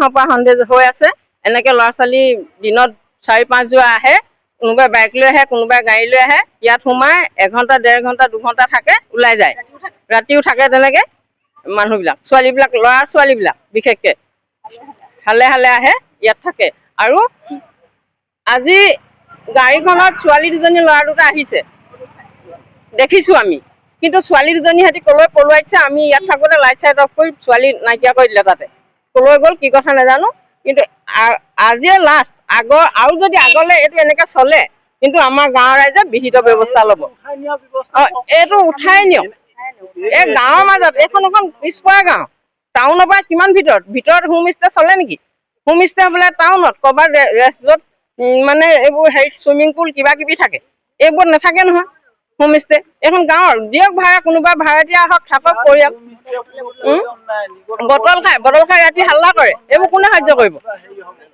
মাহৰ পৰা সন্দেহ হৈ আছে এনেকৈ ল'ৰা ছোৱালী দিনত 4-5 যোৱা আহে কোনোবাই বাইক লৈ আহে কোনোবাই গাড়ী লৈ আহে ইয়াত সোমাই 1 ঘণ্টা 1.5 ঘণ্টা 2 ঘণ্টা থাকে ওলাই যায় ৰাতিও থাকে তেনেকৈ মানুহবিলাক ছোৱালীবিলাক ল'ৰা ছোৱালীবিলাক বিশেষকৈ হালে হালে আহে ইয়াত থাকে আৰু আজি গাড়ীখনত ছোৱালী দুজনী ল'ৰা দুটা আহিছে দেখিছোঁ আমি কিন্তু ছোৱালী দুজনী সিহঁতি কলৈ পলুৱাইছে আমি ইয়াত থাকোঁতে লাইট চাইট অফ কৰি ছোৱালী নাইকিয়া কৰি দিলে তাতে কলৈ গ'ল কি কথা নাজানো কিন্তু আজিয়ে লাষ্ট আগৰ আৰু যদি আগলৈ এইটো এনেকৈ চলে কিন্তু আমাৰ গাঁৱৰ ৰাইজে বিহিত ব্যৱস্থা ল'ব এইটো উঠাই নিয়ক এই গাঁৱৰ মাজত এইখন এখন পিছপৰা গাঁও টাউনৰ পৰা কিমান ভিতৰত হোমষ্টে চলে নেকি হোমষ্টে বোলে টাউনত ক'ৰবাত ৰেষ্টুৰেণ্ট মানে এইবোৰ হেৰি চুইমিং পুল কিবা কিবি থাকে এইবোৰ নাথাকে নহয় হোমষ্টে এখন গাঁৱৰ দিয়ক ভাড়া কোনোবা ভাড়াতীয়া আহক থাকক পৰিয়াল বটল খাই ৰাতি হাল্লা কৰে এইবোৰ কোনে সাহায্য কৰিব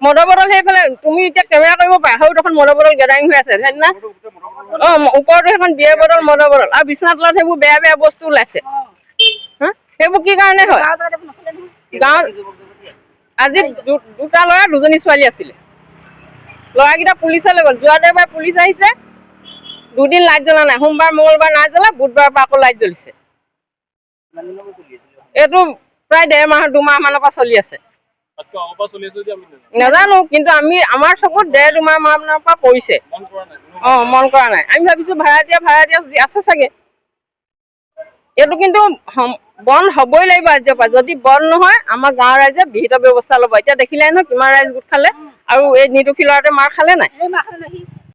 মদৰ বটল সেইফালে তুমি এতিয়া কেমেৰা কৰিব পাৰা সৌ দেখোন মদৰ বটল গেডাৰিং হৈ আছে সেইদিনা ওপৰতো সেইখন বিয়েৰ বটল মদৰ বটল আৰু বিচনা তলত সেইবোৰ বেয়া বেয়া বস্তু ওলাইছে সেইবোৰ কি কাৰণে হয় গাঁৱত আজি 2টা ল'ৰা 2জনী ছোৱালী আছিলে ল'ৰাকেইটা পুলিচে লৈ গ'ল যোৱা দেওবাৰে পুলিচ আহিছে 2 দিন লাইট জ্বলা নাই সোমবাৰ মঙলবাৰ নাই জ্বলা বুধবাৰৰ পৰা আকৌ লাইট জ্বলিছে এইটো প্ৰায় 1.5 মাহ 2 মাহ মানৰ পৰা চলি আছে নাজানো কিন্তু আমি আমাৰ চকুত 1.5-2 মাহ মানৰ পৰা পৰিছে মন কৰা নাই আমি ভাবিছোঁ ভাড়াতীয়া আছে চাগে এইটো কিন্তু বন্ধ হ'বই লাগিব আজিৰ পৰা যদি বন্ধ নহয় আমাৰ গাঁৱৰ ৰাইজে বিহিত ব্যৱস্থা ল'ব এতিয়া দেখিলে নহয় কিমান ৰাইজ গোট খালে আৰু এই নিৰ্দোষী ল'ৰাটোৱে মাৰ খালে নাই